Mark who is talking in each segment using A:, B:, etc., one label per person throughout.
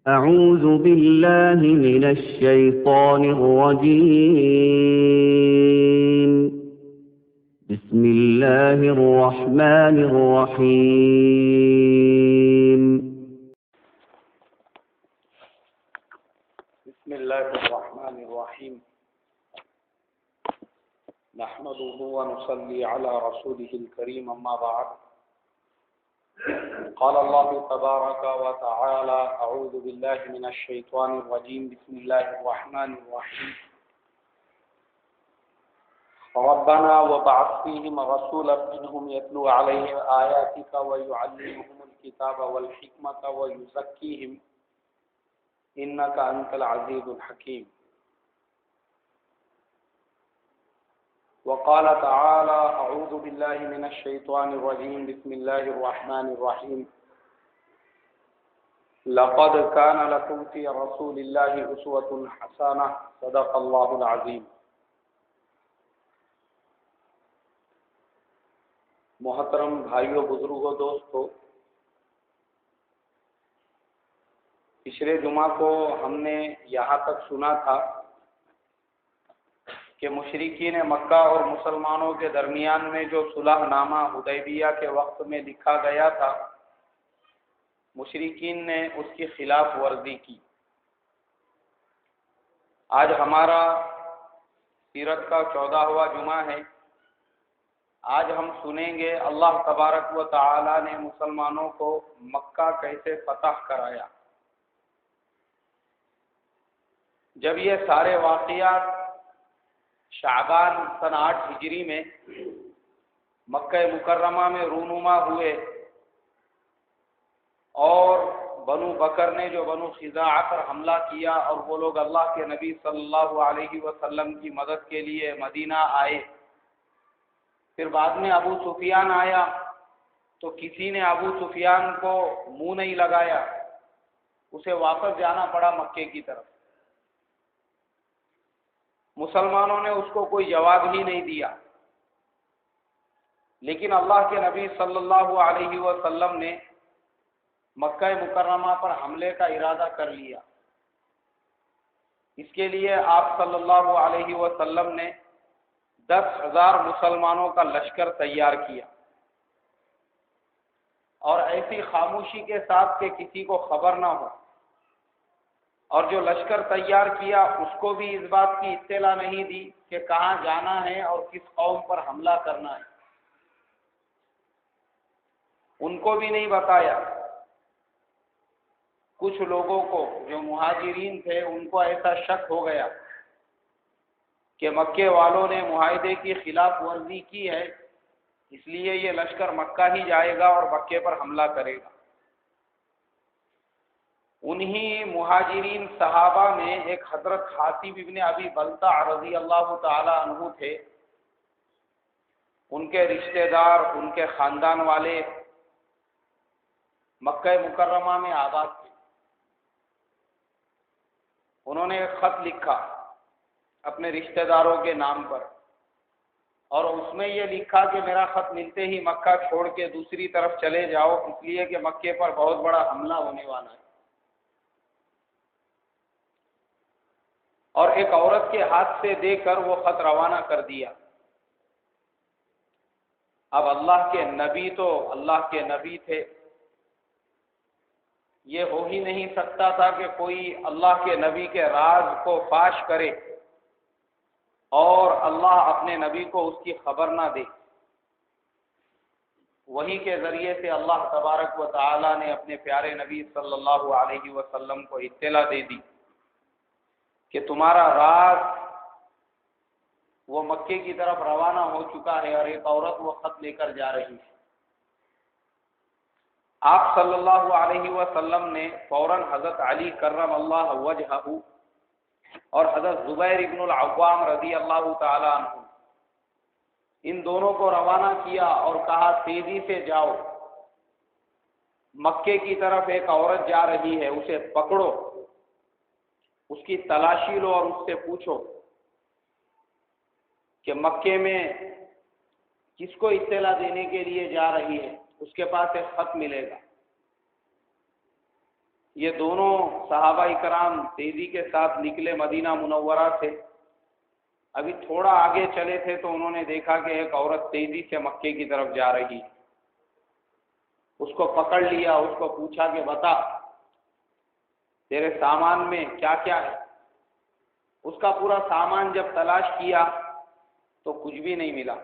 A: أعوذ بالله من الشيطان الرجيم. بسم الله الرحمن الرحيم.
B: بسم الله الرحمن الرحيم. نحمده ونصلي على رسوله الكريم، أما بعد. قال الله تبارك وتعالى: أعوذ بالله من الشيطان الرجيم. بسم الله الرحمن الرحيم. ربنا وابعث فيهم رسولا منهم يتلو عليهم آياتك ويعلمهم الكتاب والحكمة ويزكيهم إنك أنت العزيز الحكيم. وقال تعالى: أعوذ بالله من الشيطان الرجيم. بسم الله الرحمن الرحيم. لقد كان لكم في رسول الله أسوة حسنة. صدق الله العظيم. محترم بھائیوں، بزرگوں، دوستو، پچھلے جمعہ کو ہم نے یہاں تک سنا تھا کہ مشرکین مکہ اور مسلمانوں کے درمیان میں جو صلح نامہ حدیبیہ کے وقت میں لکھا گیا تھا، مشرکین نے اس کی خلاف ورزی کی۔ آج ہمارا سیرت کا 14واں جمعہ ہے۔ آج ہم سنیں گے اللہ تبارک و تعالی نے مسلمانوں کو مکہ کیسے فتح کرایا۔ جب یہ سارے واقعات شعبان سن 8 ہجری میں مکہ مکرمہ میں رونما ہوئے اور بنو بکر نے جو بنو خزاعہ پر حملہ کیا اور وہ لوگ اللہ کے نبی صلی اللہ علیہ وسلم کی مدد کے لیے مدینہ آئے، پھر بعد میں ابو سفیان آیا تو کسی نے ابو سفیان کو منہ نہیں لگایا، اسے واپس جانا پڑا مکے کی طرف۔ مسلمانوں نے اس کو کوئی جواب ہی نہیں دیا، لیکن اللہ کے نبی صلی اللہ علیہ وسلم نے مکہ مکرمہ پر حملے کا ارادہ کر لیا۔ اس کے لیے آپ صلی اللہ علیہ وسلم نے 10,000 مسلمانوں کا لشکر تیار کیا، اور ایسی خاموشی کے ساتھ کہ کسی کو خبر نہ ہو، اور جو لشکر تیار کیا اس کو بھی اس بات کی اطلاع نہیں دی کہ کہاں جانا ہے اور کس قوم پر حملہ کرنا ہے، ان کو بھی نہیں بتایا۔ کچھ لوگوں کو جو مہاجرین تھے ان کو ایسا شک ہو گیا کہ مکے والوں نے معاہدے کی خلاف ورزی کی ہے، اس لیے یہ لشکر مکہ ہی جائے گا اور مکے پر حملہ کرے گا۔ انہی مہاجرین صحابہ میں ایک حضرت حاتب ابن ابی بلتع رضی اللہ تعالی عنہ تھے۔ ان کے رشتہ دار، ان کے خاندان والے مکہ مکرمہ میں آباد تھے۔ انہوں نے ایک خط لکھا اپنے رشتہ داروں کے نام پر، اور اس میں یہ لکھا کہ میرا خط ملتے ہی مکہ چھوڑ کے دوسری طرف چلے جاؤ، اس لیے کہ مکے پر بہت بڑا حملہ ہونے والا ہے۔ اور ایک عورت کے ہاتھ سے دے کر وہ خط روانہ کر دیا۔ اب اللہ کے نبی تو اللہ کے نبی تھے، یہ ہو ہی نہیں سکتا تھا کہ کوئی اللہ کے نبی کے راز کو فاش کرے اور اللہ اپنے نبی کو اس کی خبر نہ دے۔ وحی کے ذریعے سے اللہ تبارک و تعالی نے اپنے پیارے نبی صلی اللہ علیہ وسلم کو اطلاع دے دی کہ تمہارا راز وہ مکے کی طرف روانہ ہو چکا ہے اور ایک عورت وہ خط لے کر جا رہی ہے۔ آپ صلی اللہ علیہ وسلم نے فوراً حضرت علی کرم اللہ وجہہ اور حضرت زبیر ابن العوام رضی اللہ تعالی عنہ، ان دونوں کو روانہ کیا اور کہا تیزی سے جاؤ، مکے کی طرف ایک عورت جا رہی ہے، اسے پکڑو، اس کی تلاشی لو اور اس سے پوچھو کہ مکے میں کس کو اطلاع دینے کے لیے جا رہی ہے، اس کے پاس ایک خط ملے گا۔ یہ دونوں صحابہ کرام تیزی کے ساتھ نکلے مدینہ منورہ سے. ابھی تھوڑا آگے چلے تھے تو انہوں نے دیکھا کہ ایک عورت تیزی سے مکے کی طرف جا رہی. اس کو پکڑ لیا، اس کو پوچھا کہ بتا تیرے سامان میں کیا کیا ہے. اس کا پورا سامان جب تلاش کیا تو کچھ بھی نہیں ملا.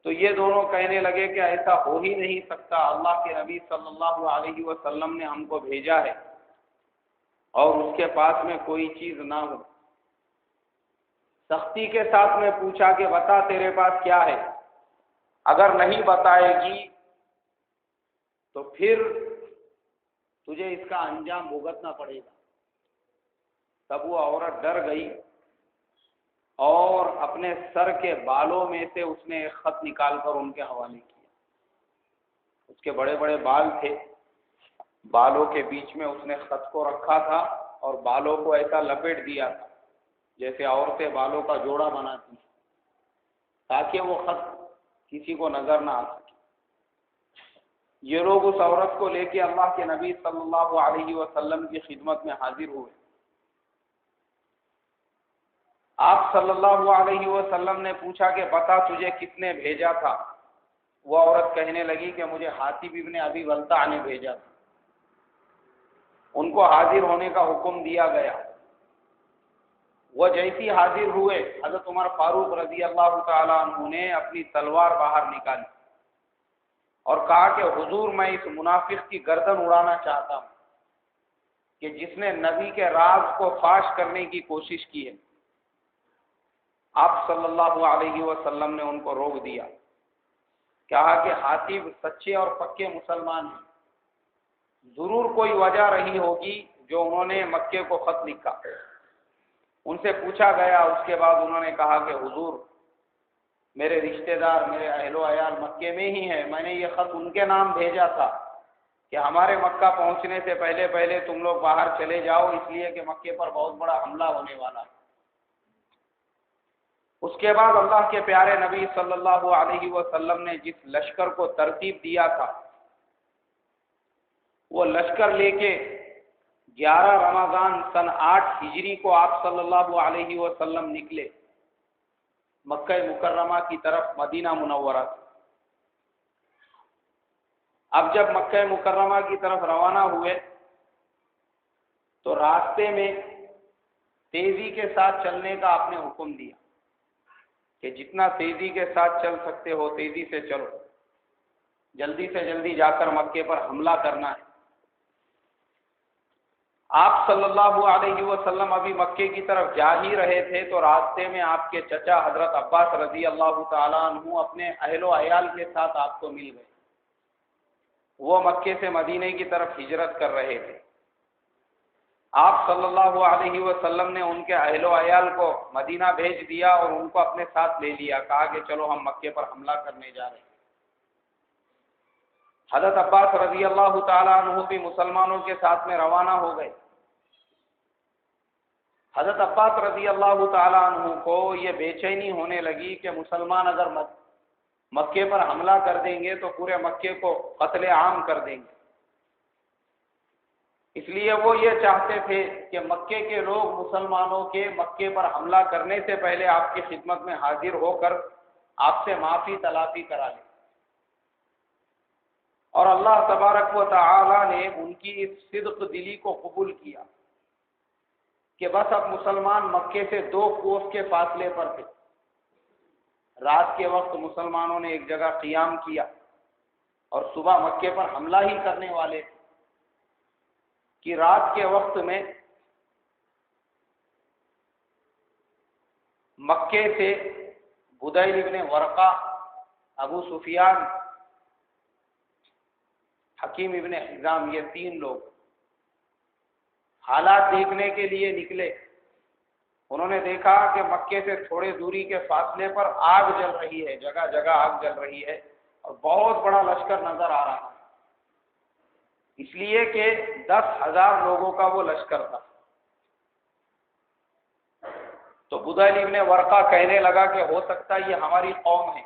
B: تو یہ دونوں کہنے لگے کہ ایسا ہو ہی نہیں سکتا، اللہ کے نبی صلی اللہ علیہ وسلم نے ہم کو بھیجا ہے اور اس کے پاس میں کوئی چیز نہ ہو. سختی کے ساتھ میں پوچھا کہ بتا تیرے پاس کیا ہے، اگر نہیں بتائے گی تو پھر تجھے اس کا انجام بھگتنا پڑے گا. تب وہ عورت ڈر گئی اور اپنے سر کے بالوں میں سے اس نے ایک خط نکال کر ان کے حوالے کیا. اس کے بڑے بڑے بال تھے، بالوں کے بیچ میں اس نے خط کو رکھا تھا اور بالوں کو ایسا لپیٹ دیا تھا جیسے عورتیں بالوں کا جوڑا بناتی ہیں، تاکہ وہ خط کسی کو نظر نہ آ سکے. یہ لوگ اس عورت کو لے کے اللہ کے نبی صلی اللہ علیہ وسلم کی خدمت میں حاضر ہوئے. آپ صلی اللہ علیہ وسلم نے پوچھا کہ بتا تجھے کس نے بھیجا تھا. وہ عورت کہنے لگی کہ مجھے حاتب ابن ابی بلتع نے بھیجا تھا. ان کو حاضر ہونے کا حکم دیا گیا. وہ جیسی حاضر ہوئے، حضرت عمر فاروق رضی اللہ تعالیٰ عنہ نے اپنی تلوار باہر نکالی اور کہا کہ حضور میں اس منافق کی گردن اڑانا چاہتا ہوں کہ جس نے نبی کے راز کو فاش کرنے کی کوشش کی ہے. آپ صلی اللہ علیہ وسلم نے ان کو روک دیا، کہا کہ حاتب سچے اور پکے مسلمان ہیں، ضرور کوئی وجہ رہی ہوگی جو انہوں نے مکے کو خط لکھا. ان سے پوچھا گیا، اس کے بعد انہوں نے کہا کہ حضور میرے رشتہ دار، میرے اہل و عیال مکے میں ہی ہیں، میں نے یہ خط ان کے نام بھیجا تھا کہ ہمارے مکہ پہنچنے سے پہلے پہلے تم لوگ باہر چلے جاؤ، اس لیے کہ مکے پر بہت بڑا حملہ ہونے والا ہے. اس کے بعد اللہ کے پیارے نبی صلی اللہ علیہ وسلم نے جس لشکر کو ترتیب دیا تھا وہ لشکر لے کے 11 رمضان سن 8 ہجری کو آپ صلی اللہ علیہ وسلم نکلے مکہ مکرمہ کی طرف مدینہ منورہ سے. اب جب مکہ مکرمہ کی طرف روانہ ہوئے تو راستے میں تیزی کے ساتھ چلنے کا آپ نے حکم دیا کہ جتنا تیزی کے ساتھ چل سکتے ہو تیزی سے چلو، جلدی سے جلدی جا کر مکے پر حملہ کرنا ہے. آپ صلی اللہ علیہ وسلم ابھی مکے کی طرف جا ہی رہے تھے تو راستے میں آپ کے چچا حضرت عباس رضی اللہ تعالیٰ عنہ اپنے اہل و عیال کے ساتھ آپ کو مل گئے. وہ مکے سے مدینے کی طرف ہجرت کر رہے تھے. آپ صلی اللہ علیہ وسلم نے ان کے اہل و عیال کو مدینہ بھیج دیا اور ان کو اپنے ساتھ لے لیا، کہا کہ چلو ہم مکے پر حملہ کرنے جا رہے ہیں. حضرت عباس رضی اللہ تعالیٰ عنہ بھی مسلمانوں کے ساتھ میں روانہ ہو گئے. حضرت عباس رضی اللہ تعالیٰ عنہ کو یہ بے چینی ہونے لگی کہ مسلمان اگر مکے پر حملہ کر دیں گے تو پورے مکے کو قتل عام کر دیں گے. اس لیے وہ یہ چاہتے تھے کہ مکے کے لوگ مسلمانوں کے مکے پر حملہ کرنے سے پہلے آپ کی خدمت میں حاضر ہو کر آپ سے معافی تلافی کرا لیں. اور اللہ تبارک و تعالی نے ان کی اس صدق دلی کو قبول کیا کہ بس اب مسلمان مکے سے 2 کوس کے فاصلے پر تھے. رات کے وقت مسلمانوں نے ایک جگہ قیام کیا اور صبح مکے پر حملہ ہی کرنے والے تھے کہ رات کے وقت میں مکے سے بدیل ابن ورقہ، ابو سفیان، حکیم ابن حزام، یہ 3 لوگ حالات دیکھنے کے لیے نکلے. انہوں نے دیکھا کہ مکے سے تھوڑے دوری کے فاصلے پر آگ جل رہی ہے، جگہ جگہ آگ جل رہی ہے اور بہت بڑا لشکر نظر آ رہا ہے، اس لیے کہ 10,000 لوگوں کا وہ لشکر تھا. تو بدیل ابن ورقہ کہنے لگا کہ ہو سکتا ہے یہ ہماری قوم ہے.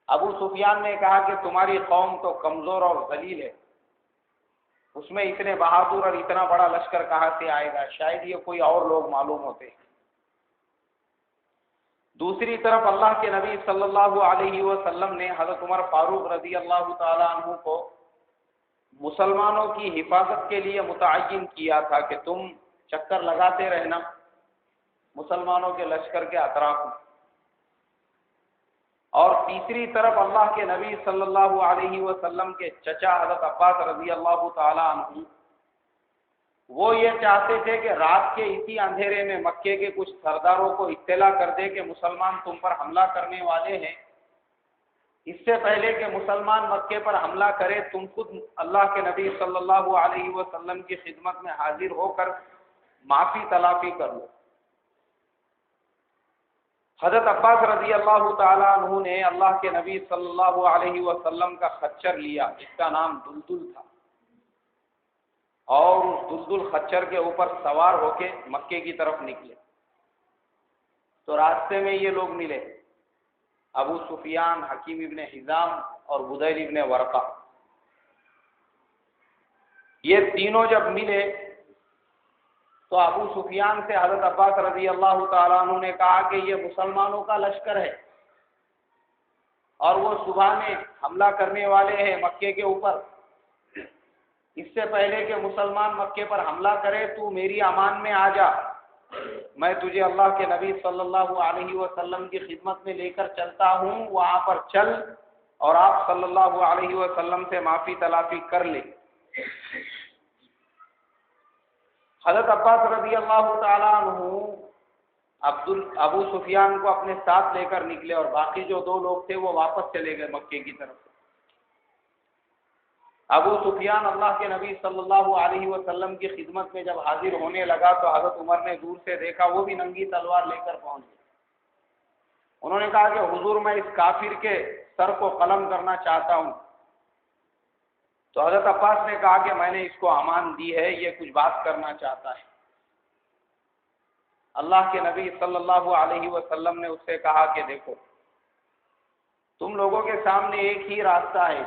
B: ابو سفیان نے کہا کہ تمہاری قوم تو کمزور اور ذلیل ہے، اس میں اتنے بہادر اور اتنا بڑا لشکر کہاں سے آئے گا؟ شاید یہ کوئی اور لوگ معلوم ہوتے. دوسری طرف اللہ کے نبی صلی اللہ علیہ وسلم نے حضرت عمر فاروق رضی اللہ تعالی عنہ کو مسلمانوں کی حفاظت کے لیے متعین کیا تھا کہ تم چکر لگاتے رہنا مسلمانوں کے لشکر کے اطراف میں. اور تیسری طرف اللہ کے نبی صلی اللہ علیہ وسلم کے چچا حضرت عباس رضی اللہ تعالی عنہ وہ یہ چاہتے تھے کہ رات کے اسی اندھیرے میں مکے کے کچھ سرداروں کو اطلاع کر دے کہ مسلمان تم پر حملہ کرنے والے ہیں. اس سے پہلے کہ مسلمان مکے پر حملہ کرے تم خود اللہ کے نبی صلی اللہ علیہ وسلم کی خدمت میں حاضر ہو کر معافی تلافی کر لو. حضرت عباس رضی اللہ تعالیٰ عنہ نے اللہ کے نبی صلی اللہ علیہ وسلم کا خچر لیا جس کا نام دلدل تھا، اور اس دلدل خچر کے اوپر سوار ہو کے مکے کی طرف نکلے. تو راستے میں یہ لوگ ملے، ابو سفیان، حکیم ابن حزام اور بدیل ابن ورقہ. یہ تینوں جب ملے تو ابو سفیان سے حضرت عباس رضی اللہ تعالیٰ عنہ نے کہا کہ یہ مسلمانوں کا لشکر ہے اور وہ صبح میں حملہ کرنے والے ہیں مکے کے اوپر. اس سے پہلے کہ مسلمان مکے پر حملہ کرے تو میری امان میں آ جا، میں تجھے اللہ کے نبی صلی اللہ علیہ وسلم کی خدمت میں لے کر چلتا ہوں، وہاں پر چل اور آپ صلی اللہ علیہ وسلم سے معافی تلافی کر لے. حضرت عباس رضی اللہ تعالیٰ عنہ ابو سفیان کو اپنے ساتھ لے کر نکلے اور باقی جو دو لوگ تھے وہ واپس چلے گئے مکے کی طرف. ابو سفیان اللہ کے نبی صلی اللہ علیہ وسلم کی خدمت میں جب حاضر ہونے لگا تو حضرت عمر نے دور سے دیکھا، وہ بھی ننگی تلوار لے کر پہنچ گئے. انہوں نے کہا کہ حضور میں اس کافر کے سر کو قلم کرنا چاہتا ہوں. تو حضرت عباس نے کہا کہ میں نے اس کو امان دی ہے، یہ کچھ بات کرنا چاہتا ہے. اللہ کے نبی صلی اللہ علیہ وسلم نے اس سے کہا کہ دیکھو تم لوگوں کے سامنے ایک ہی راستہ ہے،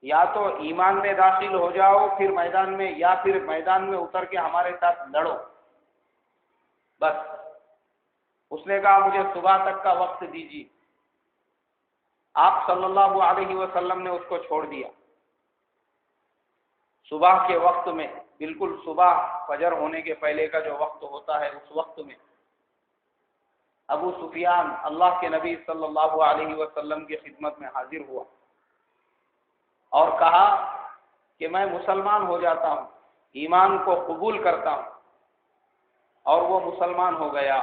B: یا تو ایمان میں داخل ہو جاؤ پھر میدان میں، یا پھر میدان میں اتر کے ہمارے ساتھ لڑو بس. اس نے کہا مجھے صبح تک کا وقت دیجیے. آپ صلی اللہ علیہ وسلم نے اس کو چھوڑ دیا. صبح کے وقت میں، بالکل صبح فجر ہونے کے پہلے کا جو وقت ہوتا ہے اس وقت میں ابو سفیان اللہ کے نبی صلی اللہ علیہ وسلم کی خدمت میں حاضر ہوا اور کہا کہ میں مسلمان ہو جاتا ہوں، ایمان کو قبول کرتا ہوں. اور وہ مسلمان ہو گیا.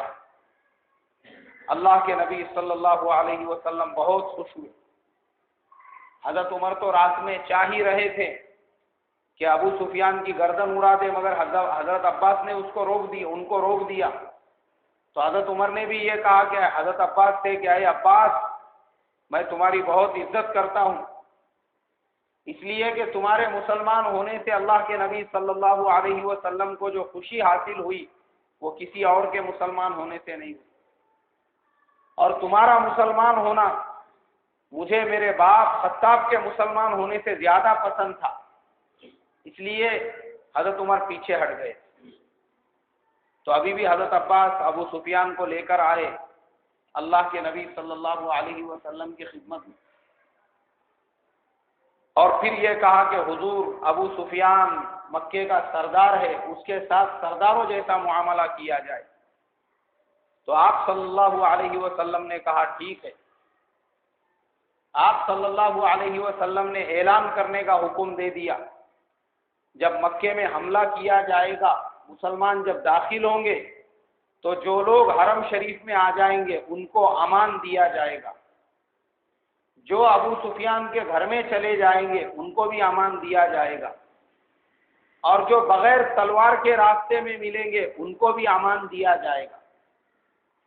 B: اللہ کے نبی صلی اللہ علیہ وسلم بہت خوش ہوئے. حضرت عمر تو رات میں چاہ ہی رہے تھے کہ ابو سفیان کی گردن اڑا دے، مگر حضرت عباس نے ان کو روک دیا. تو حضرت عمر نے بھی یہ کہا کہ حضرت عباس سے کہ اے عباس میں تمہاری بہت عزت کرتا ہوں، اس لیے کہ تمہارے مسلمان ہونے سے اللہ کے نبی صلی اللہ علیہ وسلم کو جو خوشی حاصل ہوئی وہ کسی اور کے مسلمان ہونے سے نہیں ہوئی. اور تمہارا مسلمان ہونا مجھے میرے باپ خطاب کے مسلمان ہونے سے زیادہ پسند تھا، اس لیے حضرت عمر پیچھے ہٹ گئے. تو ابھی بھی حضرت عباس ابو سفیان کو لے کر آئے اللہ کے نبی صلی اللہ علیہ وسلم کی خدمت میں، اور پھر یہ کہا کہ حضور ابو سفیان مکے کا سردار ہے، اس کے ساتھ سرداروں جیسا معاملہ کیا جائے. تو آپ صلی اللہ علیہ وسلم نے کہا ٹھیک ہے. آپ صلی اللہ علیہ وسلم نے اعلان کرنے کا حکم دے دیا، جب مکے میں حملہ کیا جائے گا، مسلمان جب داخل ہوں گے تو جو لوگ حرم شریف میں آ جائیں گے ان کو امان دیا جائے گا، جو ابو سفیان کے گھر میں چلے جائیں گے ان کو بھی امان دیا جائے گا، اور جو بغیر تلوار کے راستے میں ملیں گے ان کو بھی امان دیا جائے گا.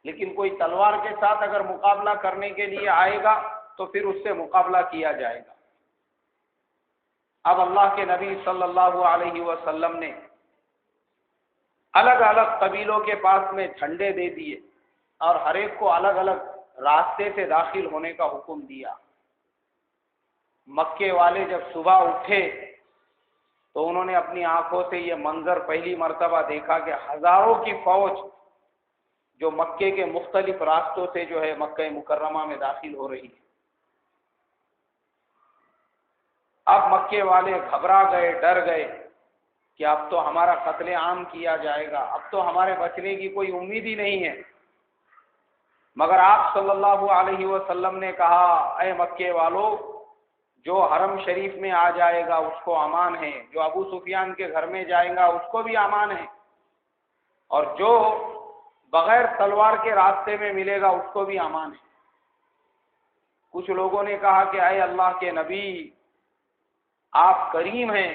B: لیکن کوئی تلوار کے ساتھ اگر مقابلہ کرنے کے لیے آئے گا تو پھر اس سے مقابلہ کیا جائے گا. اب اللہ کے نبی صلی اللہ علیہ وسلم نے الگ الگ قبیلوں کے پاس میں جھنڈے دے دیے اور ہر ایک کو الگ الگ راستے سے داخل ہونے کا حکم دیا. مکے والے جب صبح اٹھے تو انہوں نے اپنی آنکھوں سے یہ منظر پہلی مرتبہ دیکھا کہ ہزاروں کی فوج جو مکے کے مختلف راستوں سے جو ہے مکہ مکرمہ میں داخل ہو رہی ہے۔ اب مکے والے گھبرا گئے، ڈر گئے کہ اب تو ہمارا قتل عام کیا جائے گا، اب تو ہمارے بچنے کی کوئی امید ہی نہیں ہے۔ مگر آپ صلی اللہ علیہ وسلم نے کہا، اے مکے والو، جو حرم شریف میں آ جائے گا اس کو امان ہے، جو ابو سفیان کے گھر میں جائے گا اس کو بھی امان ہے، اور جو بغیر تلوار کے راستے میں ملے گا اس کو بھی امان ہے۔ کچھ لوگوں نے کہا کہ اے اللہ کے نبی، آپ کریم ہیں۔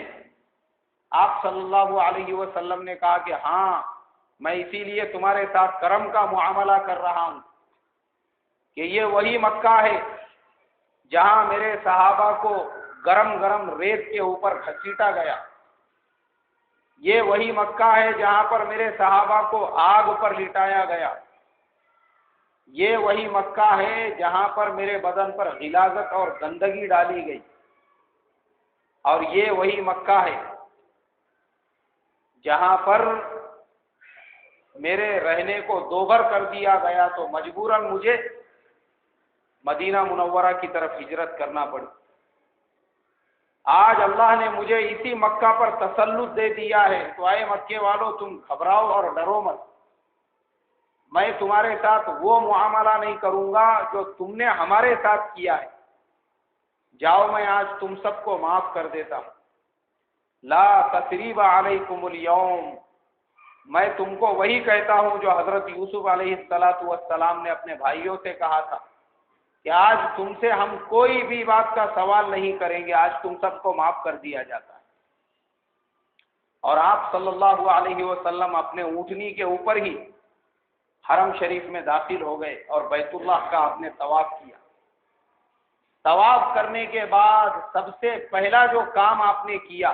B: آپ صلی اللہ علیہ وسلم نے کہا کہ ہاں، میں اسی لیے تمہارے ساتھ کرم کا معاملہ کر رہا ہوں کہ یہ وہی مکہ ہے جہاں میرے صحابہ کو گرم گرم ریت کے اوپر گھسیٹا گیا، یہ وہی مکہ ہے جہاں پر میرے صحابہ کو آگ پر لٹایا گیا، یہ وہی مکہ ہے جہاں پر میرے بدن پر غلاظت اور گندگی ڈالی گئی، اور یہ وہی مکہ ہے جہاں پر میرے رہنے کو دوبھر کر دیا گیا تو مجبوراً مجھے مدینہ منورہ کی طرف ہجرت کرنا پڑی۔ آج اللہ نے مجھے اسی مکہ پر تسلط دے دیا ہے، تو اے مکے والو تم گھبراؤ اور ڈرو مت، میں تمہارے ساتھ وہ معاملہ نہیں کروں گا جو تم نے ہمارے ساتھ کیا ہے، جاؤ میں آج تم سب کو معاف کر دیتا ہوں، لا تثریب علیکم اليوم، میں تم کو وہی کہتا ہوں جو حضرت یوسف علیہ السلام نے اپنے بھائیوں سے کہا تھا کہ آج تم سے ہم کوئی بھی بات کا سوال نہیں کریں گے، آج تم سب کو معاف کر دیا جاتا ہے۔ اور آپ صلی اللہ علیہ وسلم اپنے اونٹنی کے اوپر ہی حرم شریف میں داخل ہو گئے اور بیت اللہ کا آپ نے طواف کیا۔ طواف کرنے کے بعد سب سے پہلا جو کام آپ نے کیا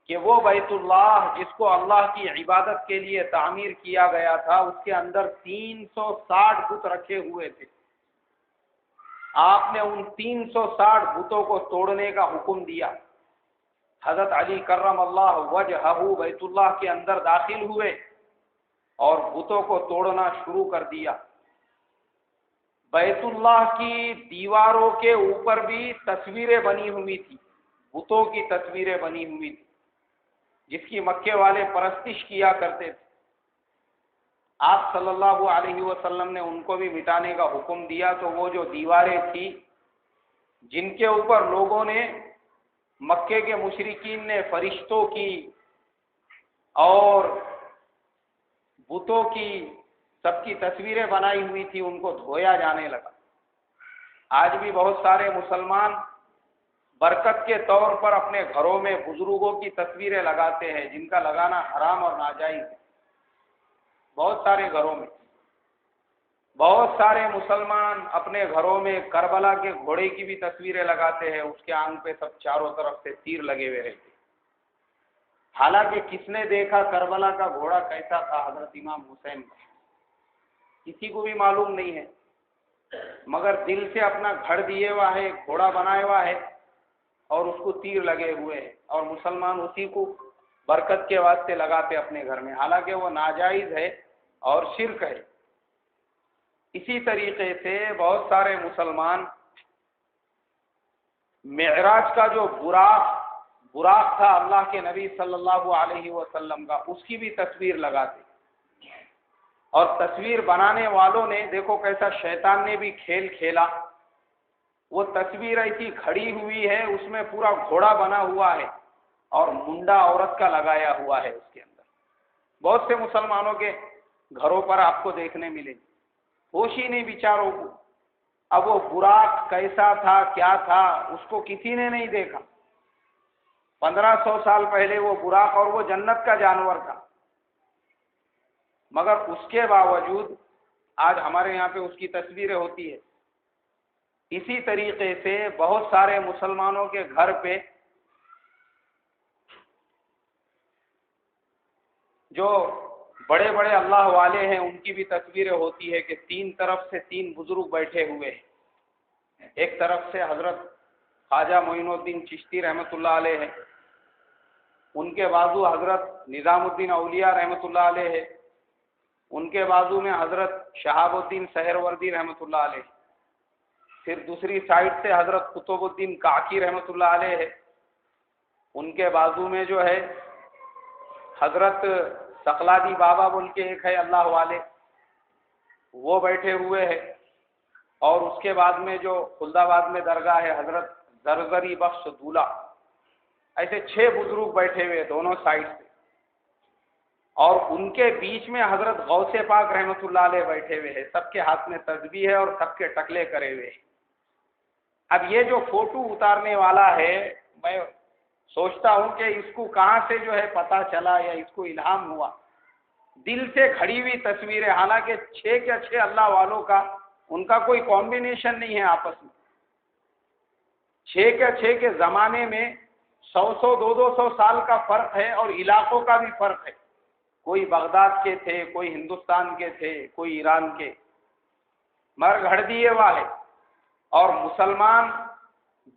B: کہ وہ بیت اللہ جس کو اللہ کی عبادت کے لیے تعمیر کیا گیا تھا، اس کے اندر 360 بت رکھے ہوئے تھے، آپ نے ان 360 بتوں کو توڑنے کا حکم دیا۔ حضرت علی کرم اللہ وجہہ بیت اللہ کے اندر داخل ہوئے اور بتوں کو توڑنا شروع کر دیا۔ بیت اللہ کی دیواروں کے اوپر بھی تصویریں بنی ہوئی تھی، بتوں کی تصویریں بنی ہوئی تھی جس کی مکے والے پرستش کیا کرتے تھے۔ آپ صلی اللہ علیہ وسلم نے ان کو بھی مٹانے کا حکم دیا، تو وہ جو دیواریں تھیں جن کے اوپر لوگوں نے، مکے کے مشرکین نے فرشتوں کی اور بتوں کی سب کی تصویریں بنائی ہوئی تھی، ان کو دھویا جانے لگا۔ آج بھی بہت سارے مسلمان برکت کے طور پر اپنے گھروں میں بزرگوں کی تصویریں لگاتے ہیں، جن کا لگانا حرام اور ناجائز ہے۔ بہت سارے گھروں میں، بہت سارے مسلمان اپنے گھروں میں کربلا کے گھوڑے کی بھی تصویریں لگاتے ہیں، اس کے آنگ پہ سب چاروں طرف سے تیر لگے ہوئے رہتے ہیں۔ حالانکہ کس نے دیکھا کربلا کا گھوڑا کیسا تھا حضرت امام حسین کا؟ کسی کو بھی معلوم نہیں ہے، مگر دل سے اپنا گھڑ دیے ہوا ہے، گھوڑا بنایا ہوا ہے اور اس کو تیر لگے ہوئے ہیں، اور مسلمان اسی کو برکت کے واسطے لگاتے اپنے گھر میں، حالانکہ وہ ناجائز ہے اور شرک ہے۔ اسی طریقے سے بہت سارے مسلمان معراج کا جو براق تھا اللہ کے نبی صلی اللہ علیہ وسلم کا، اس کی بھی تصویر لگاتے، اور تصویر بنانے والوں نے دیکھو کیسا شیطان نے بھی کھیل کھیلا۔ وہ تصویر ایسی کھڑی ہوئی ہے، اس میں پورا گھوڑا بنا ہوا ہے اور منڈا عورت کا لگایا ہوا ہے اس کے اندر۔ بہت سے مسلمانوں کے گھروں پر آپ کو دیکھنے ملے، ہوش ہی نہیں بیچاروں کو۔ اب وہ براق کیسا تھا، کیا تھا، اس کو کسی نے نہیں دیکھا۔ 1500 سال پہلے وہ براق، اور وہ جنت کا جانور تھا، مگر اس کے باوجود آج ہمارے یہاں پہ اس کی تصویریں ہوتی ہے۔ اسی طریقے سے بہت سارے مسلمانوں کے گھر پہ جو بڑے بڑے اللہ والے ہیں ان کی بھی تصویریں ہوتی ہے کہ تین طرف سے تین بزرگ بیٹھے ہوئے ہیں۔ ایک طرف سے حضرت خواجہ معین الدین چشتی رحمۃ اللہ علیہ ہے، ان کے بازو حضرت نظام الدین اولیاء رحمۃ اللہ علیہ ہے، ان کے بازو میں حضرت شہاب الدین سہروردی رحمۃ اللہ علیہ، پھر دوسری سائڈ سے حضرت قطب الدین کاکی رحمۃ اللہ علیہ ہے، ان کے بازو میں جو ہے حضرت سقلادی بابا بول کے ایک ہے اللہ والے، وہ بیٹھے ہوئے ہیں، اور اس کے بعد میں جو خلدآباد میں درگاہ ہے حضرت زرزری بخش دولہ، ایسے 6 بزرگ بیٹھے ہوئے دونوں سائڈ سے، اور ان کے بیچ میں حضرت غوث پاک رحمۃ اللہ علیہ بیٹھے ہوئے ہیں، سب کے ہاتھ میں تسبیح ہے اور سب کے ٹکلے کرے ہوئے ہیں۔ اب یہ جو فوٹو اتارنے والا ہے، میں سوچتا ہوں کہ اس کو کہاں سے جو ہے پتہ چلا یا اس کو الہام ہوا، دل سے کھڑی ہوئی تصویریں، حالانکہ 6 کے 6 اللہ والوں کا ان کا کوئی کمبینیشن نہیں ہے آپس میں، 6 کے 6 کے زمانے میں 100 200 سال کا فرق ہے، اور علاقوں کا بھی فرق ہے، کوئی بغداد کے تھے، کوئی ہندوستان کے تھے، کوئی ایران کے، مگر گھڑ دیے ہوا ہے، اور مسلمان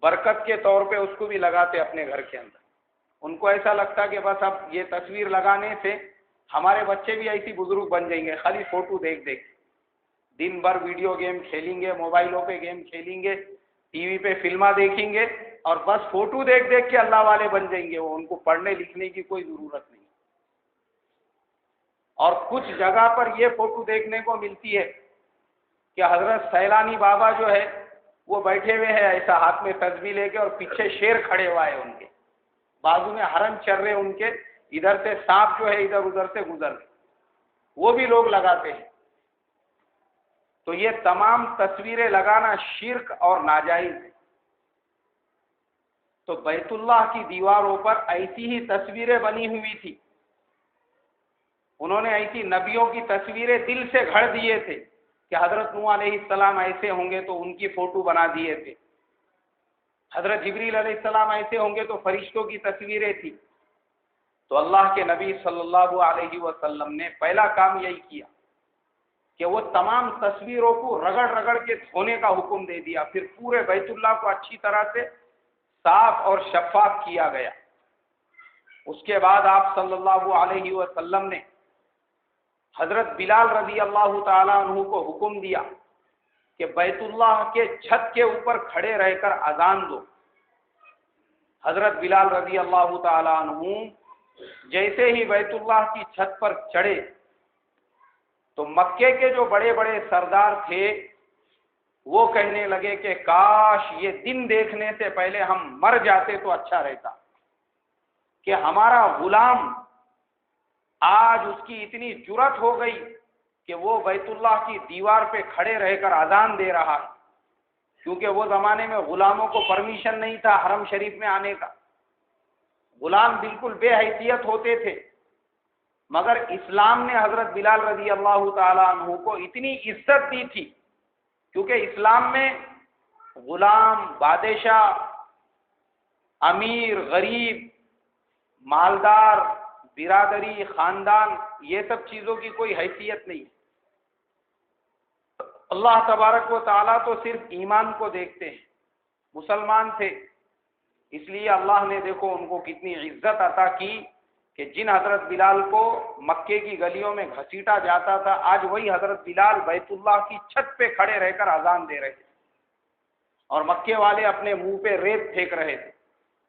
B: برکت کے طور پہ اس کو بھی لگاتے اپنے گھر کے اندر، ان کو ایسا لگتا کہ بس اب یہ تصویر لگانے سے ہمارے بچے بھی ایسی بزرگ بن جائیں گے، خالی فوٹو دیکھ دیکھ، دن بھر ویڈیو گیم کھیلیں گے، موبائلوں پہ گیم کھیلیں گے، ٹی وی پہ فلمیں دیکھیں گے، اور بس فوٹو دیکھ دیکھ کے اللہ والے بن جائیں گے، وہ ان کو پڑھنے لکھنے کی کوئی ضرورت نہیں۔ اور کچھ جگہ پر یہ فوٹو دیکھنے کو ملتی ہے کہ حضرت سیلانی بابا جو ہے وہ بیٹھے ہوئے ہیں ایسا ہاتھ میں تسبیح لے کے، اور پیچھے شیر کھڑے ہوا ہے، ان کے بازو میں ہرن چر رہے، ان کے ادھر سے سانپ جو ہے ادھر ادھر سے گزر رہے، وہ بھی لوگ لگاتے ہیں۔ تو یہ تمام تصویریں لگانا شرک اور ناجائز ہے۔ تو بیت اللہ کی دیواروں پر ایسی ہی تصویریں بنی ہوئی تھی، انہوں نے ایسی نبیوں کی تصویریں دل سے گھڑ دیے تھے کہ حضرت نوح علیہ السلام ایسے ہوں گے تو ان کی فوٹو بنا دیے تھے، حضرت جبریل علیہ السلام ایسے ہوں گے تو فرشتوں کی تصویریں تھی۔ تو اللہ کے نبی صلی اللہ علیہ وسلم نے پہلا کام یہی کیا کہ وہ تمام تصویروں کو رگڑ رگڑ کے دھونے کا حکم دے دیا، پھر پورے بیت اللہ کو اچھی طرح سے صاف اور شفاف کیا گیا۔ اس کے بعد آپ صلی اللہ علیہ وسلم نے حضرت بلال رضی اللہ تعالیٰ عنہ کو حکم دیا کہ بیت اللہ کے چھت کے اوپر کھڑے رہ کر اذان دو۔ حضرت بلال رضی اللہ تعالیٰ عنہ جیسے ہی بیت اللہ کی چھت پر چڑھے تو مکے کے جو بڑے بڑے سردار تھے وہ کہنے لگے کہ کاش یہ دن دیکھنے سے پہلے ہم مر جاتے تو اچھا رہتا، کہ ہمارا غلام آج اس کی اتنی جرأت ہو گئی کہ وہ بیت اللہ کی دیوار پہ کھڑے رہ کر اذان دے رہا ہے، کیونکہ وہ زمانے میں غلاموں کو پرمیشن نہیں تھا حرم شریف میں آنے کا، غلام بالکل بے حیثیت ہوتے تھے، مگر اسلام نے حضرت بلال رضی اللہ تعالیٰ عنہ کو اتنی عزت دی تھی، کیونکہ اسلام میں غلام، بادشاہ، امیر، غریب، مالدار، برادری، خاندان، یہ سب چیزوں کی کوئی حیثیت نہیں۔ اللہ تبارک و تعالیٰ تو صرف ایمان کو دیکھتے ہیں، مسلمان تھے اس لیے اللہ نے دیکھو ان کو کتنی عزت عطا کی کہ جن حضرت بلال کو مکے کی گلیوں میں گھسیٹا جاتا تھا، آج وہی حضرت بلال بیت اللہ کی چھت پہ کھڑے رہ کر اذان دے رہے تھے، اور مکے والے اپنے منہ پہ ریت پھینک رہے تھے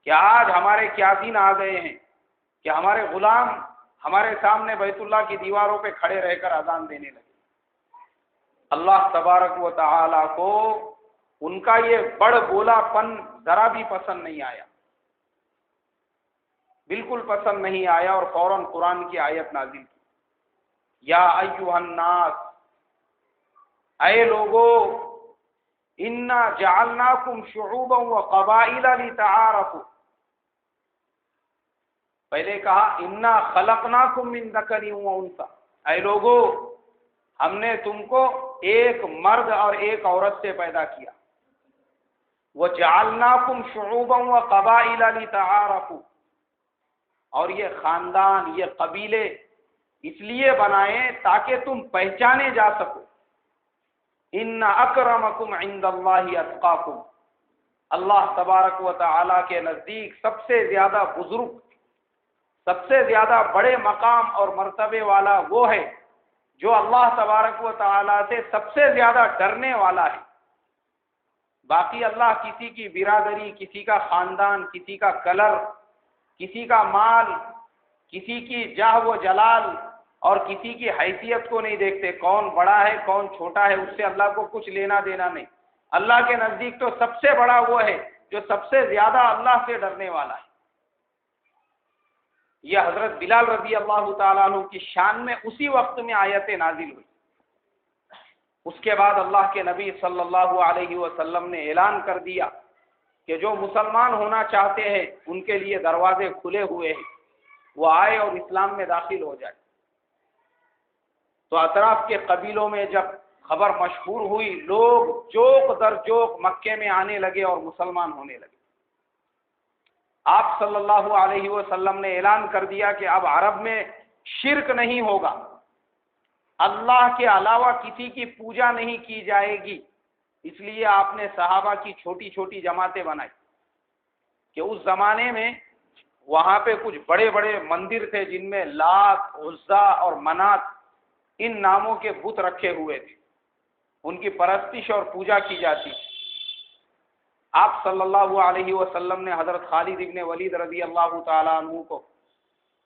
B: کہ آج ہمارے کیا دن آ گئے ہیں کہ ہمارے غلام ہمارے سامنے بیت اللہ کی دیواروں پہ کھڑے رہ کر اذان دینے لگے۔ اللہ تبارک و تعالی کو ان کا یہ بڑ بولا پن ذرا بھی پسند نہیں آیا، بالکل پسند نہیں آیا، اور فوراً قرآن کی آیت نازل کی، یا ایھا الناس، اے لوگو، انا جعلناکم شعوبا وقبائل لتعارفوا، پہلے کہا انا خلقناکم من ذکر وانثی، اے لوگو ہم نے تم کو ایک مرد اور ایک عورت سے پیدا کیا، وجعلناکم شعوبا وقبائل لتعارفوا، اور یہ خاندان، یہ قبیلے اس لیے بنائے تاکہ تم پہچانے جا سکو، ان اکرمکم عند اللہ اتقاکم، اللہ تبارک و تعالی کے نزدیک سب سے زیادہ بزرگ سب سے زیادہ بڑے مقام اور مرتبے والا وہ ہے جو اللہ تبارک و تعالیٰ سے سب سے زیادہ ڈرنے والا ہے۔ باقی اللہ کسی کی برادری، کسی کا خاندان، کسی کا کلر، کسی کا مال، کسی کی جاہ و جلال اور کسی کی حیثیت کو نہیں دیکھتے، کون بڑا ہے کون چھوٹا ہے، اس سے اللہ کو کچھ لینا دینا نہیں۔ اللہ کے نزدیک تو سب سے بڑا وہ ہے جو سب سے زیادہ اللہ سے ڈرنے والا ہے۔ یہ حضرت بلال رضی اللہ تعالیٰ عنہ کی شان میں اسی وقت میں آیتیں نازل ہوئی۔ اس کے بعد اللہ کے نبی صلی اللہ علیہ وسلم نے اعلان کر دیا کہ جو مسلمان ہونا چاہتے ہیں ان کے لیے دروازے کھلے ہوئے ہیں، وہ آئے اور اسلام میں داخل ہو جائے۔ تو اطراف کے قبیلوں میں جب خبر مشہور ہوئی، لوگ چوک در چوک مکے میں آنے لگے اور مسلمان ہونے لگے۔ آپ صلی اللہ علیہ وسلم نے اعلان کر دیا کہ اب عرب میں شرک نہیں ہوگا، اللہ کے علاوہ کسی کی پوجا نہیں کی جائے گی۔ اس لیے آپ نے صحابہ کی چھوٹی چھوٹی جماعتیں بنائی کہ اس زمانے میں وہاں پہ کچھ بڑے بڑے مندر تھے جن میں لات، عزا اور منات ان ناموں کے بت رکھے ہوئے تھے، ان کی پرستش اور پوجا کی جاتی تھی۔ آپ صلی اللہ علیہ وسلم نے حضرت خالد ابن ولید رضی اللہ تعالیٰ عنہ کو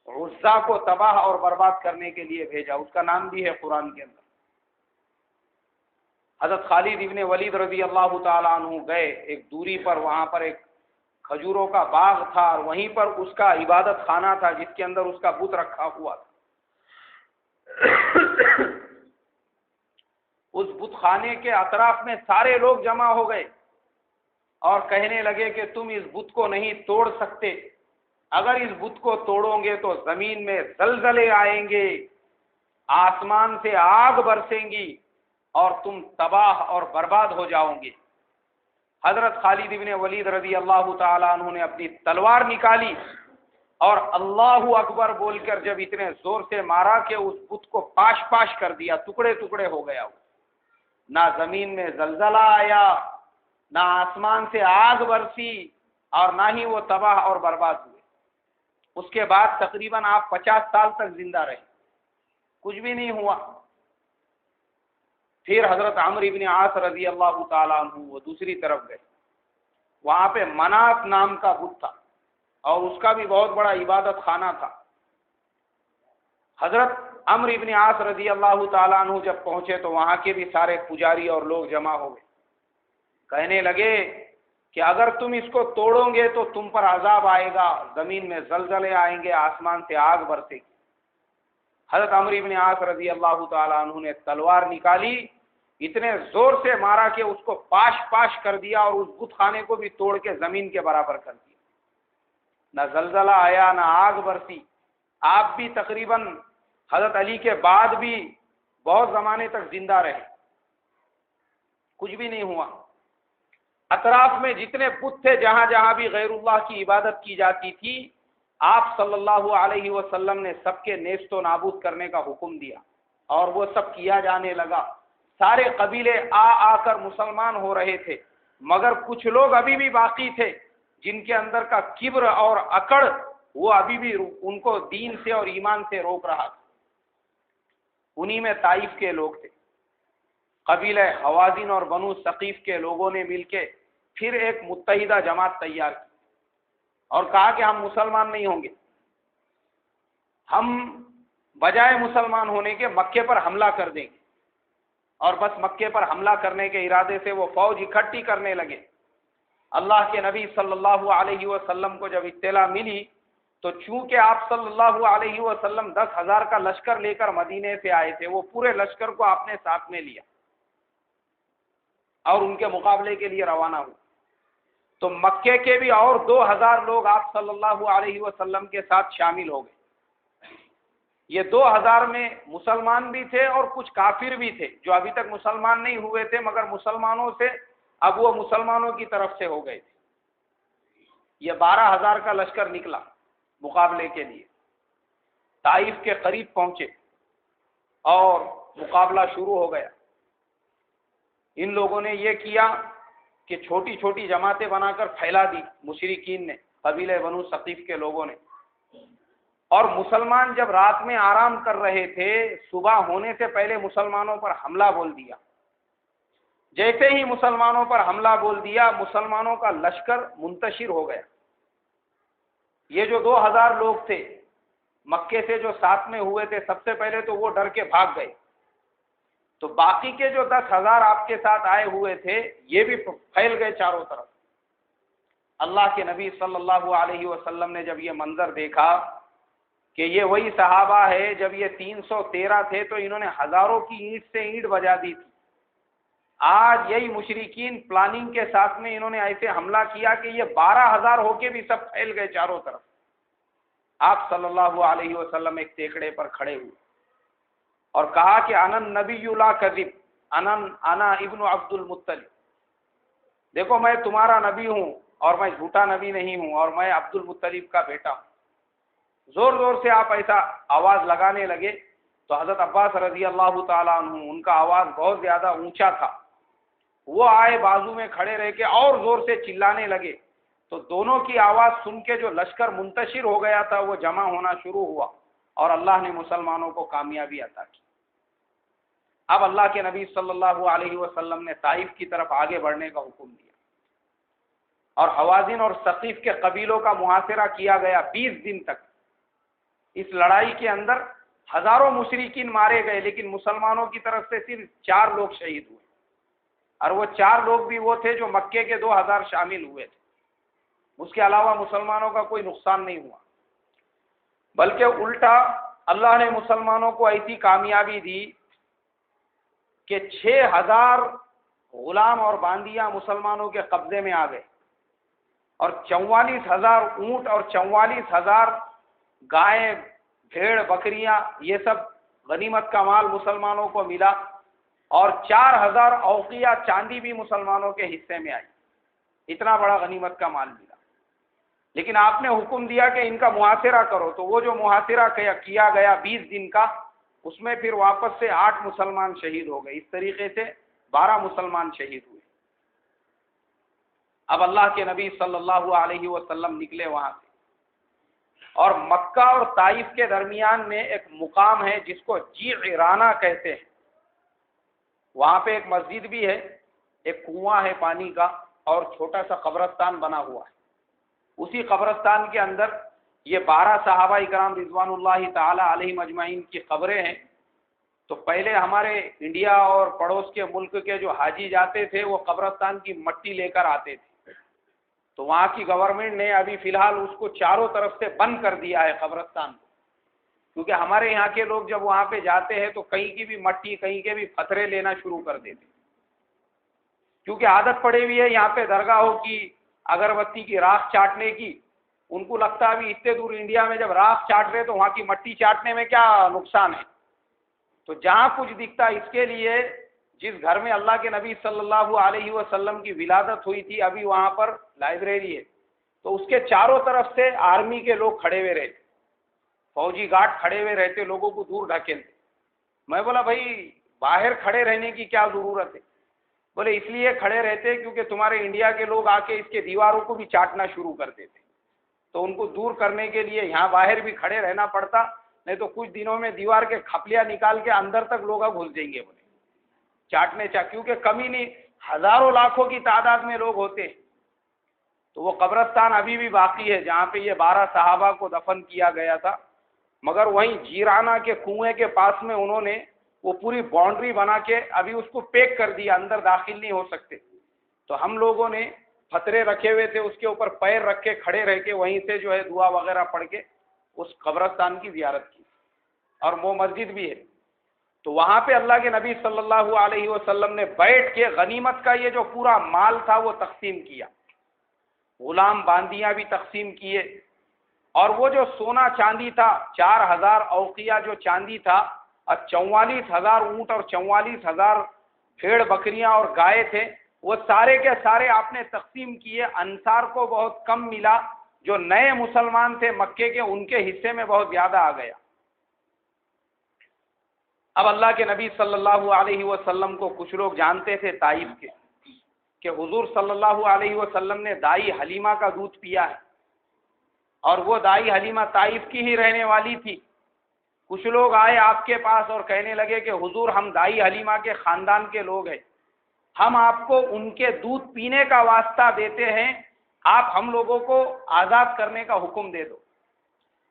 B: عزا کو تباہ اور برباد کرنے کے لیے بھیجا، اس کا نام بھی ہے قرآن کے اندر۔ حضرت خالد ابن ولید رضی اللہ تعالیٰ عنہ گئے، ایک دوری پر وہاں پر ایک کھجوروں کا باغ تھا اور وہیں پر اس کا عبادت خانہ تھا جس کے اندر اس کا بت رکھا ہوا تھا۔ اس بت خانے کے اطراف میں سارے لوگ جمع ہو گئے اور کہنے لگے کہ تم اس بت کو نہیں توڑ سکتے، اگر اس بت کو توڑو گے تو زمین میں زلزلے آئیں گے، آسمان سے آگ برسیں گی اور تم تباہ اور برباد ہو جاؤ گے۔ حضرت خالد ابن ولید رضی اللہ تعالیٰ عنہ نے اپنی تلوار نکالی اور اللہ اکبر بول کر جب اتنے زور سے مارا کہ اس بت کو پاش پاش کر دیا، ٹکڑے ٹکڑے ہو گیا۔ نہ زمین میں زلزلہ آیا، نہ آسمان سے آگ برسی اور نہ ہی وہ تباہ اور برباد ہوئے۔ اس کے بعد تقریباً آپ 50 سال تک زندہ رہے، کچھ بھی نہیں ہوا۔ پھر حضرت عمرو ابن عاص رضی اللہ تعالیٰ عنہ وہ دوسری طرف گئے، وہاں پہ منات نام کا بت تھا اور اس کا بھی بہت بڑا عبادت خانہ تھا۔ حضرت عمرو ابن عاص رضی اللہ تعالیٰ عنہ جب پہنچے تو وہاں کے بھی سارے پجاری اور لوگ جمع ہو گئے، کہنے لگے کہ اگر تم اس کو توڑو گے تو تم پر عذاب آئے گا، زمین میں زلزلے آئیں گے، آسمان سے آگ برسے گی۔ حضرت عمرو ابن عاص رضی اللہ تعالیٰ عنہ نے تلوار نکالی، اتنے زور سے مارا کہ اس کو پاش پاش کر دیا اور اس بت خانے کو بھی توڑ کے زمین کے برابر کر دیا۔ نہ زلزلہ آیا نہ آگ برسی۔ آپ بھی تقریباً حضرت علی کے بعد بھی بہت زمانے تک زندہ رہے، کچھ بھی نہیں ہوا۔ اطراف میں جتنے بت تھے، جہاں جہاں بھی غیر اللہ کی عبادت کی جاتی تھی، آپ صلی اللہ علیہ وسلم نے سب کے نیست و نابود کرنے کا حکم دیا اور وہ سب کیا جانے لگا۔ سارے قبیلے آ کر مسلمان ہو رہے تھے، مگر کچھ لوگ ابھی بھی باقی تھے جن کے اندر کا کبر اور اکڑ وہ ابھی بھی ان کو دین سے اور ایمان سے روک رہا تھا۔ انہی میں طائف کے لوگ تھے، قبیلہ حوازن اور بنو ثقیف کے لوگوں نے مل کے پھر ایک متحدہ جماعت تیار کی اور کہا کہ ہم مسلمان نہیں ہوں گے، ہم بجائے مسلمان ہونے کے مکے پر حملہ کر دیں گے۔ اور بس مکے پر حملہ کرنے کے ارادے سے وہ فوج اکٹھی کرنے لگے۔ اللہ کے نبی صلی اللہ علیہ وسلم کو جب اطلاع ملی تو چونکہ آپ صلی اللہ علیہ وسلم 10,000 کا لشکر لے کر مدینے سے آئے تھے، وہ پورے لشکر کو آپ نے ساتھ میں لیا اور ان کے مقابلے کے لیے روانہ ہوئے۔ تو مکے کے بھی اور 2,000 لوگ آپ صلی اللہ علیہ وسلم کے ساتھ شامل ہو گئے۔ یہ 2,000 میں مسلمان بھی تھے اور کچھ کافر بھی تھے جو ابھی تک مسلمان نہیں ہوئے تھے، مگر مسلمانوں سے اب وہ مسلمانوں کی طرف سے ہو گئے تھے۔ یہ 12,000 کا لشکر نکلا مقابلے کے لیے، طائف کے قریب پہنچے اور مقابلہ شروع ہو گیا۔ ان لوگوں نے یہ کیا کہ چھوٹی چھوٹی جماعتیں بنا کر پھیلا دی، مشرکین نے، قبیلہ بنو ثقیف کے لوگوں نے۔ اور مسلمان جب رات میں آرام کر رہے تھے، صبح ہونے سے پہلے مسلمانوں پر حملہ بول دیا۔ جیسے ہی مسلمانوں پر حملہ بول دیا، مسلمانوں کا لشکر منتشر ہو گیا۔ یہ جو 2000 لوگ تھے مکے سے جو ساتھ میں ہوئے تھے، سب سے پہلے تو وہ ڈر کے بھاگ گئے، تو باقی کے جو 10,000 آپ کے ساتھ آئے ہوئے تھے یہ بھی پھیل گئے چاروں طرف۔ اللہ کے نبی صلی اللہ علیہ وسلم نے جب یہ منظر دیکھا کہ یہ وہی صحابہ ہے، جب یہ 313 تھے تو انہوں نے ہزاروں کی اینٹ سے اینٹ بجا دی تھی، آج یہی مشرکین پلاننگ کے ساتھ میں انہوں نے ایسے حملہ کیا کہ یہ 12,000 ہو کے بھی سب پھیل گئے چاروں طرف۔ آپ صلی اللہ علیہ وسلم ایک ٹیکڑے پر کھڑے ہوئے اور کہا کہ انا النبی لا کذب، انا ابن عبد المطلب، دیکھو میں تمہارا نبی ہوں اور میں جھوٹا نبی نہیں ہوں، اور میں عبد المطلب کا بیٹا ہوں۔ زور زور سے آپ ایسا آواز لگانے لگے تو حضرت عباس رضی اللہ تعالیٰ عنہ، ان کا آواز بہت زیادہ اونچا تھا، وہ آئے بازو میں کھڑے رہ کے اور زور سے چلانے لگے، تو دونوں کی آواز سن کے جو لشکر منتشر ہو گیا تھا وہ جمع ہونا شروع ہوا، اور اللہ نے مسلمانوں کو کامیابی عطا کی۔ اب اللہ کے نبی صلی اللہ علیہ وسلم نے طائف کی طرف آگے بڑھنے کا حکم دیا، اور حوازن اور ثقیف کے قبیلوں کا محاصرہ کیا گیا 20 دن تک۔ اس لڑائی کے اندر ہزاروں مشرکین مارے گئے، لیکن مسلمانوں کی طرف سے صرف 4 لوگ شہید ہوئے، اور وہ 4 لوگ بھی وہ تھے جو مکے کے 2000 شامل ہوئے تھے۔ اس کے علاوہ مسلمانوں کا کوئی نقصان نہیں ہوا، بلکہ الٹا اللہ نے مسلمانوں کو ایسی کامیابی دی کہ 6000 غلام اور باندیاں مسلمانوں کے قبضے میں آ گئے، اور 44,000 اونٹ اور 44,000 گائے، بھیڑ، بکریاں، یہ سب غنیمت کا مال مسلمانوں کو ملا، اور 4000 اوقیہ چاندی بھی مسلمانوں کے حصے میں آئی۔ اتنا بڑا غنیمت کا مال ملا، لیکن آپ نے حکم دیا کہ ان کا محاصرہ کرو، تو وہ جو محاصرہ کیا گیا 20 دن کا، اس میں پھر واپس سے 8 مسلمان شہید ہو گئے، اس طریقے سے 12 مسلمان شہید ہوئے۔ اب اللہ کے نبی صلی اللہ علیہ وسلم نکلے وہاں سے، اور مکہ اور طائف کے درمیان میں ایک مقام ہے جس کو جعرانہ کہتے ہیں، وہاں پہ ایک مسجد بھی ہے، ایک کنواں ہے پانی کا، اور چھوٹا سا قبرستان بنا ہوا ہے۔ اسی قبرستان کے اندر یہ 12 صحابہ اکرام رضوان اللہ تعالی علیہم اجمعین کی قبریں ہیں۔ تو پہلے ہمارے انڈیا اور پڑوس کے ملک کے جو حاجی جاتے تھے وہ قبرستان کی مٹی لے کر آتے تھے، تو وہاں کی گورنمنٹ نے ابھی فی الحال اس کو چاروں طرف سے بند کر دیا ہے قبرستان کو، کیونکہ ہمارے یہاں کے لوگ جب وہاں پہ جاتے ہیں تو کہیں کی بھی مٹی، کہیں کے بھی پتھرے لینا شروع کر دیتے، کیونکہ عادت پڑی ہوئی ہے یہاں پہ درگاہوں کی اگربتی کی راکھ چاٹنے کی۔ ان کو لگتا ہے ابھی اتنے دور انڈیا میں جب راکھ چاٹ رہے تو وہاں کی مٹی چاٹنے میں کیا نقصان ہے۔ تو جہاں کچھ دکھتا، اس کے لیے جس گھر میں اللہ کے نبی صلی اللہ علیہ وسلم کی ولادت ہوئی تھی، ابھی وہاں پر لائبریری ہے، تو اس کے چاروں طرف سے آرمی کے لوگ کھڑے ہوئے رہتے، فوجی گارڈ کھڑے ہوئے رہتے، لوگوں کو دور ڈھکیلتے۔ میں بولا بھائی باہر کھڑے رہنے کی کیا ضرورت ہے؟ بولے اس لیے کھڑے رہتے کیونکہ تمہارے انڈیا کے لوگ آ کے اس کے دیواروں کو بھی چاٹنا شروع کر دیتے، تو ان کو دور کرنے کے لیے یہاں باہر بھی کھڑے رہنا پڑتا، نہیں تو کچھ دنوں میں دیوار کے کھپلیاں نکال کے اندر تک لوگ گھس جائیں گے، بولے چاٹنے کیونکہ کمی نہیں، ہزاروں لاکھوں کی تعداد میں لوگ ہوتے ہیں۔ تو وہ قبرستان ابھی بھی باقی ہے جہاں پہ یہ 12 صحابہ کو دفن کیا گیا تھا، مگر وہیں جیرانہ کے کنویں کے پاس میں انہوں نے وہ پوری باؤنڈری بنا کے ابھی اس کو پیک کر دیا، اندر داخل نہیں ہو سکتے۔ تو ہم لوگوں نے پتھرے رکھے ہوئے تھے، اس کے اوپر پیر رکھ کے کھڑے رہ کے وہیں سے جو ہے دعا وغیرہ پڑھ کے اس قبرستان کی زیارت کی، اور وہ مسجد بھی ہے۔ تو وہاں پہ اللہ کے نبی صلی اللہ علیہ وسلم نے بیٹھ کے غنیمت کا یہ جو پورا مال تھا وہ تقسیم کیا، غلام باندیاں بھی تقسیم کیے، اور وہ جو سونا چاندی تھا 4000 اوقیہ جو چاندی تھا، اور 44,000 اونٹ اور 44,000 بھیڑ بکریاں اور گائے تھے، وہ سارے کے سارے آپ نے تقسیم کیے۔ انصار کو بہت کم ملا، جو نئے مسلمان تھے مکے کے ان کے حصے میں بہت زیادہ آ گیا۔ اب اللہ کے نبی صلی اللہ علیہ وسلم کو کچھ لوگ جانتے تھے طائف کے کہ حضور صلی اللہ علیہ وسلم نے دائی حلیمہ کا دودھ پیا ہے، اور وہ دائی حلیمہ طائف کی ہی رہنے والی تھی۔ کچھ لوگ آئے آپ کے پاس اور کہنے لگے کہ حضور ہم دائی حلیمہ کے خاندان کے لوگ ہیں، ہم آپ کو ان کے دودھ پینے کا واسطہ دیتے ہیں، آپ ہم لوگوں کو آزاد کرنے کا حکم دے دو۔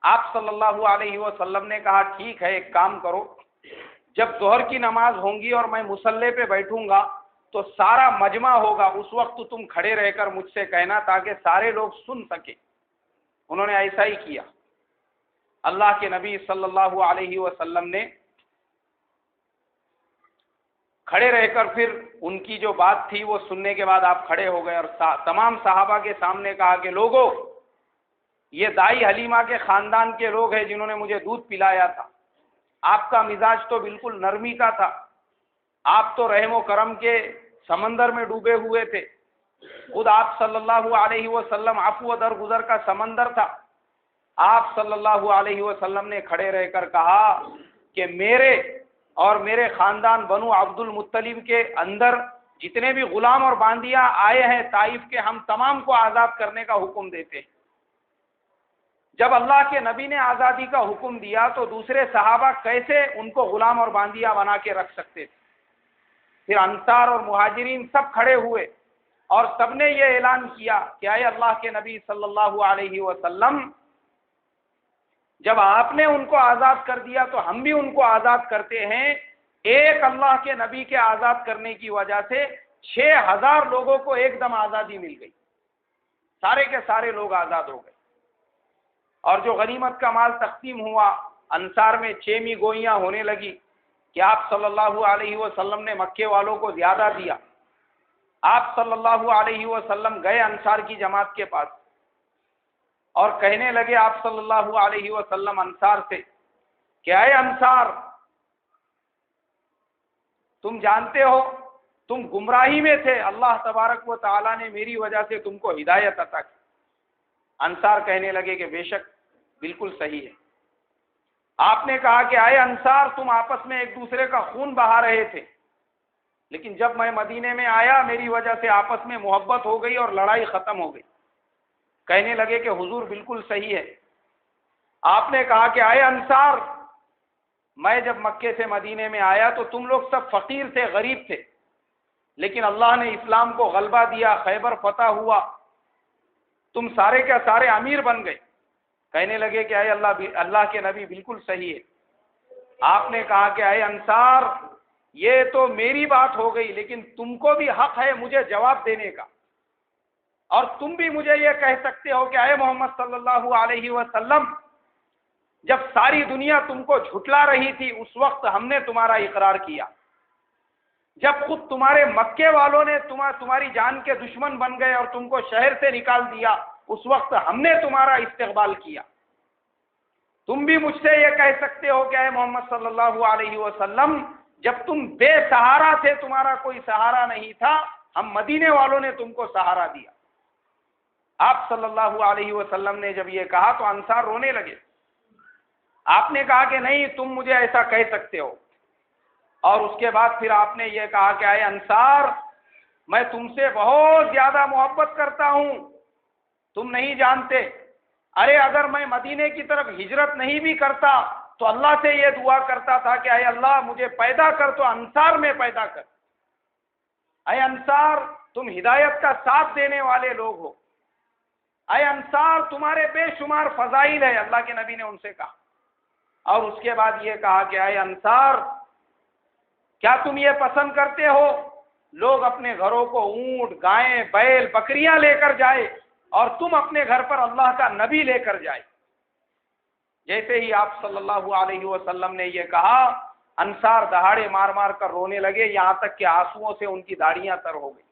B: آپ صلی اللہ علیہ وسلم نے کہا ٹھیک ہے، ایک کام کرو، جب ظہر کی نماز ہوں گی اور میں مصلی پہ بیٹھوں گا تو سارا مجمع ہوگا، اس وقت تم کھڑے رہ کر مجھ سے کہنا تاکہ سارے لوگ سن سکیں۔ انہوں نے ایسا ہی کیا۔ اللہ کے نبی صلی اللہ علیہ وسلم نے کھڑے رہ کر پھر ان کی جو بات تھی وہ سننے کے بعد آپ کھڑے ہو گئے اور تمام صحابہ کے سامنے کہا کہ لوگوں، یہ دائی حلیمہ کے خاندان کے لوگ ہیں جنہوں نے مجھے دودھ پلایا تھا۔ آپ کا مزاج تو بالکل نرمی کا تھا، آپ تو رحم و کرم کے سمندر میں ڈوبے ہوئے تھے، خود آپ صلی اللہ علیہ وسلم عفو و درگزر کا سمندر تھا۔ آپ صلی اللہ علیہ وسلم نے کھڑے رہ کر کہا کہ میرے اور میرے خاندان بنو عبد المطلب کے اندر جتنے بھی غلام اور باندیاں آئے ہیں طائف کے، ہم تمام کو آزاد کرنے کا حکم دیتے ہیں۔ جب اللہ کے نبی نے آزادی کا حکم دیا تو دوسرے صحابہ کیسے ان کو غلام اور باندیاں بنا کے رکھ سکتے تھے؟ پھر انصار اور مہاجرین سب کھڑے ہوئے اور سب نے یہ اعلان کیا کہ اے اللہ کے نبی صلی اللہ علیہ وسلم، جب آپ نے ان کو آزاد کر دیا تو ہم بھی ان کو آزاد کرتے ہیں۔ ایک اللہ کے نبی کے آزاد کرنے کی وجہ سے 6000 لوگوں کو ایک دم آزادی مل گئی، سارے کے سارے لوگ آزاد ہو گئے۔ اور جو غنیمت کا مال تقسیم ہوا، انصار میں 6 گوئیاں ہونے لگی کہ آپ صلی اللہ علیہ وسلم نے مکے والوں کو زیادہ دیا۔ آپ صلی اللہ علیہ وسلم گئے انصار کی جماعت کے پاس اور کہنے لگے آپ صلی اللہ علیہ وسلم انصار سے کہ اے انصار، تم جانتے ہو تم گمراہی میں تھے، اللہ تبارک و تعالیٰ نے میری وجہ سے تم کو ہدایت عطا کی۔ انصار کہنے لگے کہ بے شک بالکل صحیح ہے۔ آپ نے کہا کہ اے انصار، تم آپس میں ایک دوسرے کا خون بہا رہے تھے، لیکن جب میں مدینے میں آیا میری وجہ سے آپس میں محبت ہو گئی اور لڑائی ختم ہو گئی۔ کہنے لگے کہ حضور بالکل صحیح ہے۔ آپ نے کہا کہ اے انصار، میں جب مکے سے مدینے میں آیا تو تم لوگ سب فقیر تھے، غریب تھے، لیکن اللہ نے اسلام کو غلبہ دیا، خیبر فتح ہوا، تم سارے کے سارے امیر بن گئے۔ کہنے لگے کہ اے اللہ کے نبی بالکل صحیح ہے۔ آپ نے کہا کہ اے انصار، یہ تو میری بات ہو گئی، لیکن تم کو بھی حق ہے مجھے جواب دینے کا، اور تم بھی مجھے یہ کہہ سکتے ہو کہ اے محمد صلی اللہ علیہ وسلم، جب ساری دنیا تم کو جھٹلا رہی تھی اس وقت ہم نے تمہارا اقرار کیا، جب خود تمہارے مکے والوں نے تمہاری جان کے دشمن بن گئے اور تم کو شہر سے نکال دیا اس وقت ہم نے تمہارا استقبال کیا۔ تم بھی مجھ سے یہ کہہ سکتے ہو کہ اے محمد صلی اللہ علیہ وسلم، جب تم بے سہارا تھے، تمہارا کوئی سہارا نہیں تھا، ہم مدینے والوں نے تم کو سہارا دیا۔ آپ صلی اللہ علیہ وسلم نے جب یہ کہا تو انصار رونے لگے۔ آپ نے کہا کہ نہیں، تم مجھے ایسا کہہ سکتے ہو، اور اس کے بعد پھر آپ نے یہ کہا کہ اے انصار، میں تم سے بہت زیادہ محبت کرتا ہوں، تم نہیں جانتے۔ ارے اگر میں مدینے کی طرف ہجرت نہیں بھی کرتا تو اللہ سے یہ دعا کرتا تھا کہ اے اللہ مجھے پیدا کر تو انصار میں پیدا کر۔ اے انصار، تم ہدایت کا ساتھ دینے والے لوگ ہو، اے انصار تمہارے بے شمار فضائل ہے، اللہ کے نبی نے ان سے کہا۔ اور اس کے بعد یہ کہا کہ اے انصار، کیا تم یہ پسند کرتے ہو لوگ اپنے گھروں کو اونٹ، گائیں، بیل، بکریاں لے کر جائے اور تم اپنے گھر پر اللہ کا نبی لے کر جائے؟ جیسے ہی آپ صلی اللہ علیہ وسلم نے یہ کہا، انصار دہاڑے مار مار کر رونے لگے، یہاں تک کہ آنسوؤں سے ان کی داڑیاں تر ہو گئی۔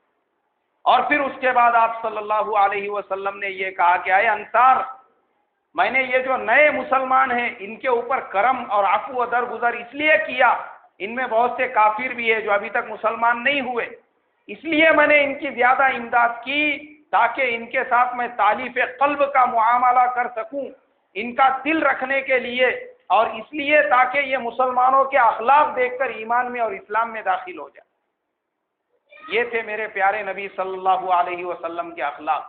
B: اور پھر اس کے بعد آپ صلی اللہ علیہ وسلم نے یہ کہا کہ اے انصار، میں نے یہ جو نئے مسلمان ہیں ان کے اوپر کرم اور عفو و درگزر اس لیے کیا، ان میں بہت سے کافر بھی ہیں جو ابھی تک مسلمان نہیں ہوئے، اس لیے میں نے ان کی زیادہ امداد کی تاکہ ان کے ساتھ میں تالیف قلب کا معاملہ کر سکوں، ان کا دل رکھنے کے لیے، اور اس لیے تاکہ یہ مسلمانوں کے اخلاق دیکھ کر ایمان میں اور اسلام میں داخل ہو جائے۔ یہ تھے میرے پیارے نبی صلی اللہ علیہ وسلم کے اخلاق۔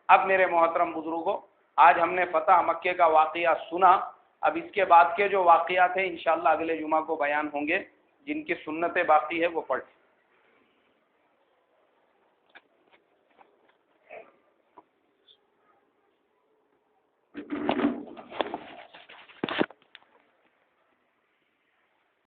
B: اب میرے محترم بزرگوں، آج ہم نے فتح مکے کا واقعہ سنا، اب اس کے بعد کے جو واقعات ہیں انشاءاللہ اگلے جمعہ کو بیان ہوں گے، جن کی سنتیں باقی ہے وہ پڑھ